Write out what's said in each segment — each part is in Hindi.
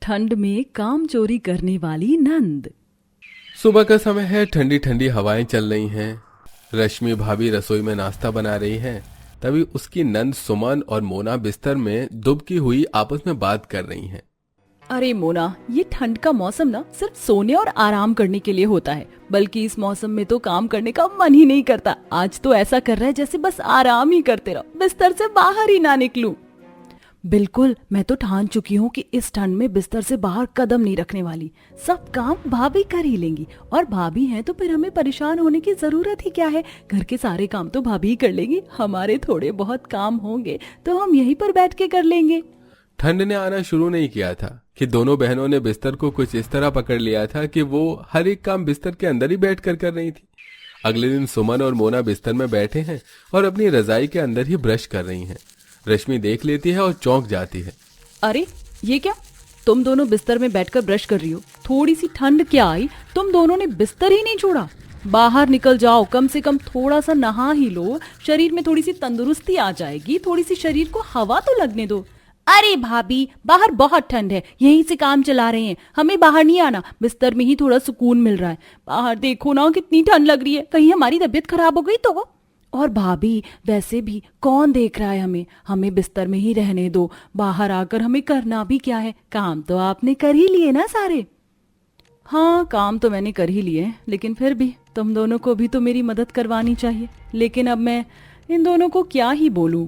ठंड में काम चोरी करने वाली नंद। सुबह का समय है, ठंडी ठंडी हवाएं चल रही हैं। रश्मि भाभी रसोई में नाश्ता बना रही है। तभी उसकी नंद सुमन और मोना बिस्तर में दुबकी हुई आपस में बात कर रही हैं। अरे मोना, ये ठंड का मौसम ना सिर्फ सोने और आराम करने के लिए होता है, बल्कि इस मौसम में तो काम करने का मन ही नहीं करता। आज तो ऐसा कर रहा है जैसे बस आराम ही करते रहो, बिस्तर से बाहर ही ना निकलूं। बिल्कुल, मैं तो ठान चुकी हूँ कि इस ठंड में बिस्तर से बाहर कदम नहीं रखने वाली। सब काम भाभी कर ही लेंगी, और भाभी हैं तो फिर हमें परेशान होने की जरूरत ही क्या है। घर के सारे काम तो भाभी ही कर लेंगी, हमारे थोड़े बहुत काम होंगे तो हम यहीं पर बैठ के कर लेंगे। ठंड ने आना शुरू नहीं किया था कि दोनों बहनों ने बिस्तर को कुछ इस तरह पकड़ लिया था कि वो हर एक काम बिस्तर के अंदर ही बैठ कर रही थी। अगले दिन सुमन और मोना बिस्तर में बैठे हैं और अपनी रजाई के अंदर ही ब्रश कर रही हैं। रश्मि देख लेती है और चौंक जाती है। अरे ये क्या, तुम दोनों बिस्तर में बैठकर ब्रश कर रही हो? थोड़ी सी ठंड क्या आई, तुम दोनों ने बिस्तर ही नहीं छोड़ा। बाहर निकल जाओ, कम से कम थोड़ा सा नहा ही लो, शरीर में थोड़ी सी तंदुरुस्ती आ जाएगी, थोड़ी सी शरीर को हवा तो लगने दो। अरे भाभी, बाहर बहुत ठंड है, यहीं से काम चला रहे हैं, हमें बाहर नहीं आना, बिस्तर में ही थोड़ा सुकून मिल रहा है। बाहर देखो ना कितनी ठंड लग रही है, कहीं हमारी तबीयत खराब हो गई तो। और भाभी, वैसे भी कौन देख रहा है हमें, हमें बिस्तर में ही रहने दो। बाहर आकर हमें करना भी क्या है, काम तो आपने कर ही लिए ना सारे। हाँ, काम तो मैंने कर ही लिए, लेकिन फिर भी तुम दोनों को भी तो मेरी मदद करवानी चाहिए। लेकिन अब मैं इन दोनों को क्या ही बोलूं।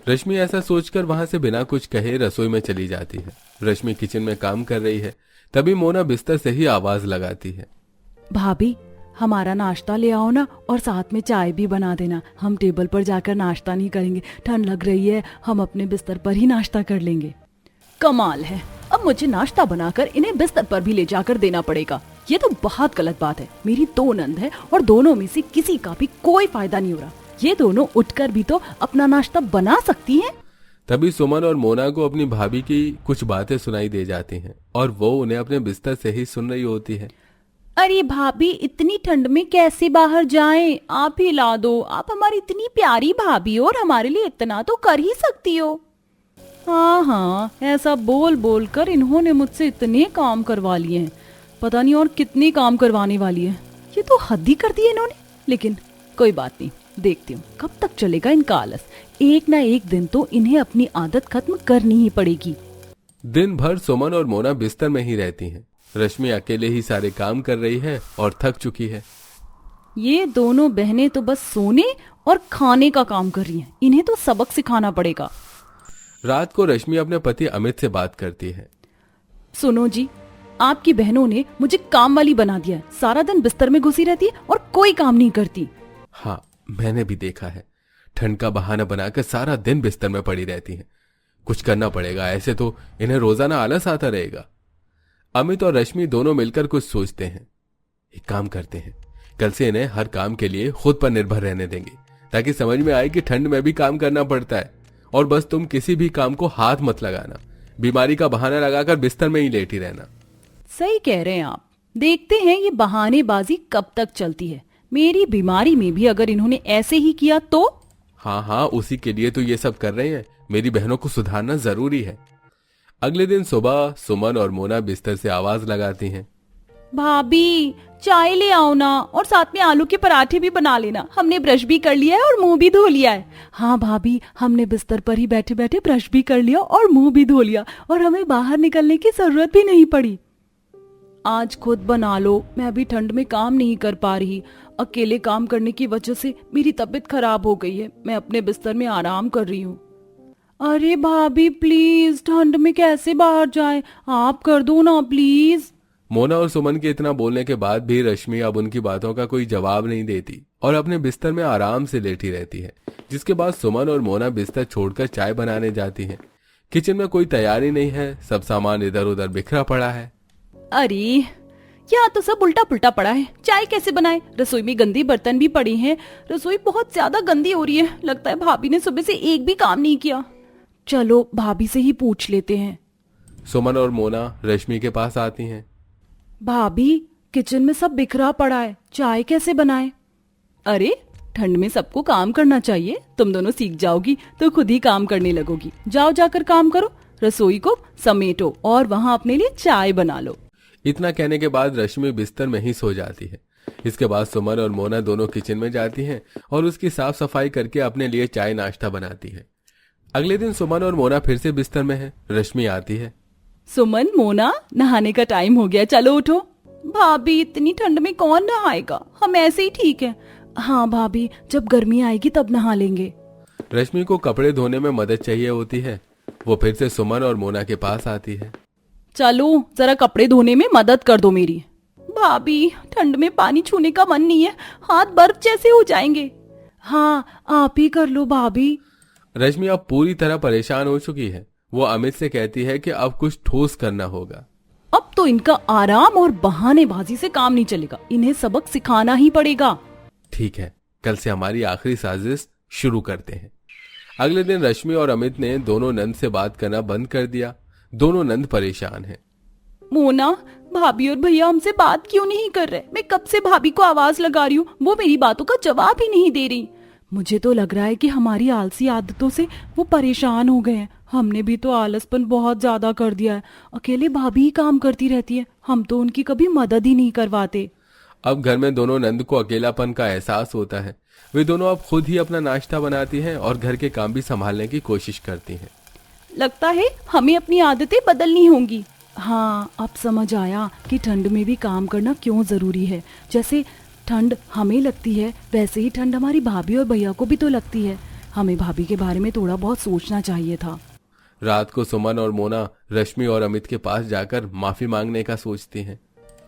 रश्मि ऐसा सोचकर वहां से बिना कुछ कहे रसोई में चली जाती है। रश्मि किचन में काम कर रही है, तभी मोना बिस्तर से ही आवाज लगाती है। भाभी, हमारा नाश्ता ले आओ ना, और साथ में चाय भी बना देना। हम टेबल पर जाकर नाश्ता नहीं करेंगे, ठंड लग रही है, हम अपने बिस्तर पर ही नाश्ता कर लेंगे। कमाल है, अब मुझे नाश्ता बनाकर इन्हें बिस्तर पर भी ले जाकर देना पड़ेगा। ये तो बहुत गलत बात है। मेरी दो नंद है और दोनों में से किसी का भी कोई फायदा नहीं हो रहा। ये दोनों उठकर भी तो अपना नाश्ता बना सकती हैं। तभी सुमन और मोना को अपनी भाभी की कुछ बातें सुनाई दे जाती हैं और वो उन्हें अपने बिस्तर से ही सुन रही होती है। अरे भाभी, इतनी ठंड में कैसे बाहर जाएं? आप ही ला दो, आप हमारी इतनी प्यारी भाभी हो और हमारे लिए इतना तो कर ही सकती हो। हाँ हाँ, ऐसा बोल बोल कर इन्होंने मुझसे इतने काम करवा लिए हैं, पता नहीं और कितने काम करवाने वाली है। ये तो हद ही कर दी इन्होंने। लेकिन कोई बात नहीं, देखती हूँ कब तक चलेगा इनका आलस। एक ना एक दिन तो इन्हें अपनी आदत खत्म करनी ही पड़ेगी। दिन भर सुमन और मोना बिस्तर में ही रहती हैं। रश्मि अकेले ही सारे काम कर रही है और थक चुकी है। ये दोनों बहनें तो बस सोने और खाने का काम कर रही हैं, इन्हें तो सबक सिखाना पड़ेगा। रात को रश्मि अपने पति अमित से बात करती है। सुनो जी, आपकी बहनों ने मुझे काम वाली बना दिया है, सारा दिन बिस्तर में घुसी रहती है और कोई काम नहीं करती। हाँ, मैंने भी देखा है, ठंड का बहाना बनाकर सारा दिन बिस्तर में पड़ी रहती हैं। कुछ करना पड़ेगा, ऐसे तो इन्हें रोजाना आलस आता रहेगा। अमित और रश्मि दोनों मिलकर कुछ सोचते हैं। एक काम करते हैं, कल से इन्हें हर काम के लिए खुद पर निर्भर रहने देंगे, ताकि समझ में आए कि ठंड में भी काम करना पड़ता है। और बस तुम किसी भी काम को हाथ मत लगाना, बीमारी का बहाना लगाकर बिस्तर में ही लेटी रहना। सही कह रहे हैं आप। देखते हैं ये बहानेबाजी कब तक चलती है। मेरी बीमारी में भी अगर इन्होंने ऐसे ही किया तो। हाँ, उसी के लिए तो ये सब कर रहे हैं। मेरी बहनों को सुधारना जरूरी है। अगले दिन सुबह सुमन और मोना बिस्तर से आवाज लगाती हैं। भाभी, चाय ले आओ ना, और साथ में आलू के पराठे भी बना लेना। हमने ब्रश भी कर लिया है और मुंह भी धो लिया है। हाँ भाभी, हमने बिस्तर पर ही बैठे बैठे ब्रश भी कर लिया और मुंह भी धो लिया, और हमें बाहर निकलने की जरूरत भी नहीं पड़ी। आज खुद बना लो, मैं अभी ठंड में काम नहीं कर पा रही। अकेले काम करने की वजह से मेरी तबीयत खराब हो गई है, मैं अपने बिस्तर में आराम कर रही हूँ। अरे भाभी प्लीज, ठंड में कैसे बाहर जाएं? आप कर दो ना प्लीज। मोना और सुमन के इतना बोलने के बाद भी रश्मि अब उनकी बातों का कोई जवाब नहीं देती और अपने बिस्तर में आराम से लेटी रहती है। जिसके बाद सुमन और मोना बिस्तर छोड़कर चाय बनाने जाती हैं। किचन में कोई तैयारी नहीं है, सब सामान इधर उधर बिखरा पड़ा है। अरे यहाँ तो सब उल्टा पुल्टा पड़ा है, चाय कैसे बनाए? रसोई में गंदे बर्तन भी पड़े हैं, रसोई बहुत ज्यादा गंदी हो रही है। लगता है भाभी ने सुबह से एक भी काम नहीं किया। चलो भाभी से ही पूछ लेते हैं। सुमन और मोना रश्मि के पास आती हैं। भाभी, किचन में सब बिखरा पड़ा है, चाय कैसे बनाए? अरे, ठंड में सबको काम करना चाहिए, तुम दोनों सीख जाओगी तो खुद ही काम करने लगोगी। जाओ जाकर काम करो। रसोई को समेटो और वहाँ अपने लिए चाय बना लो। इतना कहने के बाद रश्मि बिस्तर में ही सो जाती है। इसके बाद सुमन और मोना दोनों किचन में जाती हैं और उसकी साफ सफाई करके अपने लिए चाय नाश्ता बनाती है। अगले दिन सुमन और मोना फिर से बिस्तर में है। रश्मि आती है। सुमन, मोना, नहाने का टाइम हो गया, चलो उठो। भाभी, इतनी ठंड में कौन नहाएगा, हम ऐसे ही ठीक है। हाँ भाभी, जब गर्मी आएगी तब नहा लेंगे। रश्मि को कपड़े धोने में मदद चाहिए होती है। वो फिर से सुमन और मोना के पास आती है। चलो जरा कपड़े धोने में मदद कर दो मेरी। भाभी, ठंड में पानी छूने का मन नहीं है, हाथ बर्फ जैसे हो जाएंगे। हाँ, आप ही कर लो भाभी। रश्मि अब पूरी तरह परेशान हो चुकी है। वो अमित से कहती है कि अब कुछ ठोस करना होगा। अब तो इनका आराम और बहानेबाजी से काम नहीं चलेगा, इन्हें सबक सिखाना ही पड़ेगा। ठीक है, कल से हमारी आखिरी साजिश शुरू करते हैं। अगले दिन रश्मि और अमित ने दोनों नंद से बात करना बंद कर दिया। दोनों नंद परेशान हैं। मोना, भाभी और भैया हमसे बात क्यों नहीं कर रहे? मैं कब से भाभी को आवाज लगा रही हूँ, वो मेरी बातों का जवाब ही नहीं दे रही। मुझे तो लग रहा है कि हमारी आलसी आदतों से वो परेशान हो गए हैं। हमने भी तो आलसपन बहुत ज्यादा कर दिया है। अकेले भाभी ही काम करती रहती है, हम तो उनकी कभी मदद ही नहीं करवाते। अब घर में दोनों नंद को अकेलापन का एहसास होता है। वे दोनों अब खुद ही अपना नाश्ता बनाती हैं और घर के काम भी संभालने की कोशिश करती हैं। लगता है हमें अपनी आदतें बदलनी होंगी। हाँ, अब समझ आया कि ठंड में भी काम करना क्यों जरूरी है। जैसे ठंड हमें लगती है, वैसे ही ठंड हमारी भाभी और भैया को भी तो लगती है। हमें भाभी के बारे में थोड़ा बहुत सोचना चाहिए था। रात को सुमन और मोना रश्मि और अमित के पास जाकर माफी मांगने का सोचती हैं।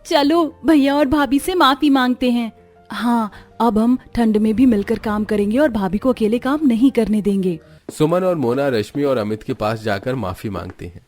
चलो भैया और भाभी से माफी मांगते हैं। हाँ, अब हम ठंड में भी मिलकर काम करेंगे और भाभी को अकेले काम नहीं करने देंगे। सुमन और मोना रश्मि और अमित के पास जाकर माफी मांगती हैं।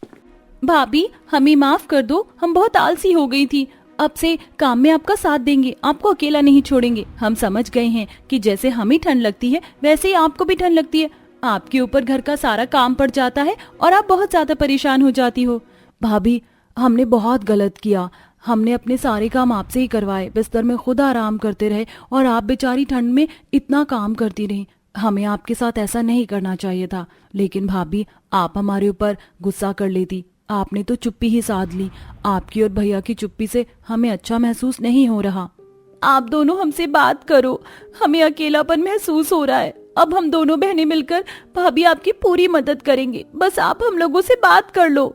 भाभी, हमें माफ कर दो, हम बहुत आलसी हो गई थी। अब से काम में आपका साथ देंगे, आपको अकेला नहीं छोड़ेंगे। हम समझ गए हैं कि जैसे हमें ठंड लगती है वैसे ही आपको भी ठंड लगती है। आपके ऊपर घर का सारा काम पड़ जाता है और आप बहुत ज्यादा परेशान हो जाती हो। भाभी, हमने बहुत गलत किया। हमने अपने सारे काम आपसे ही करवाए, बिस्तर में खुद आराम करते रहे और आप बेचारी ठंड में इतना काम करती रही। हमें आपके साथ ऐसा नहीं करना चाहिए था। लेकिन भाभी, आप हमारे ऊपर गुस्सा कर लेती। आपने तो चुप्पी ही साध ली। आपकी और भैया की चुप्पी से हमें अच्छा महसूस नहीं हो रहा। आप दोनों हमसे बात करो, हमें अकेलापन महसूस हो रहा है। अब हम दोनों बहनें मिलकर भाभी आपकी पूरी मदद करेंगे, बस आप हम लोगों से बात कर लो।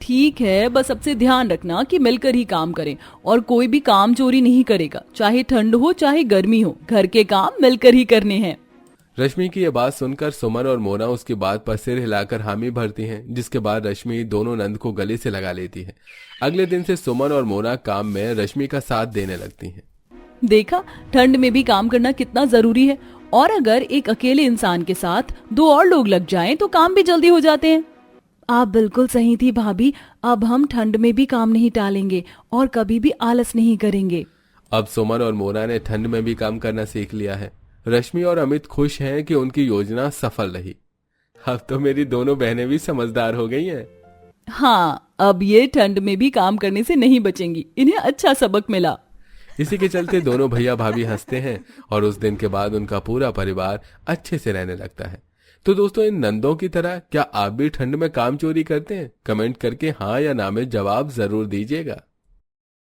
ठीक है, बस अब से ध्यान रखना कि मिलकर ही काम करें और कोई भी काम चोरी नहीं करेगा। चाहे ठंड हो चाहे गर्मी हो, घर के काम मिलकर ही करने हैं। रश्मि की यह बात सुनकर सुमन और मोना उसकी बात पर सिर हिलाकर हामी भरती हैं, जिसके बाद रश्मि दोनों नंद को गले से लगा लेती है। अगले दिन से सुमन और मोना काम में रश्मि का साथ देने लगती हैं। देखा, ठंड में भी काम करना कितना जरूरी है। और अगर एक अकेले इंसान के साथ दो और लोग लग जाएं तो काम भी जल्दी हो जाते हैं। आप बिल्कुल सही थी भाभी। अब हम ठंड में भी काम नहीं टालेंगे और कभी भी आलस नहीं करेंगे। अब सुमन और मोना ने ठंड में भी काम करना सीख लिया है। रश्मि और अमित खुश हैं कि उनकी योजना सफल रही। अब तो मेरी दोनों बहनें भी समझदार हो गई हैं। हाँ, अब ये ठंड में भी काम करने से नहीं बचेंगी, इन्हें अच्छा सबक मिला। इसी के चलते दोनों भैया भाभी हंसते हैं और उस दिन के बाद उनका पूरा परिवार अच्छे से रहने लगता है। तो दोस्तों, इन नंदों की तरह क्या आप भी ठंड में काम चोरी करते हैं? कमेंट करके हाँ या ना में जवाब जरूर दीजिएगा।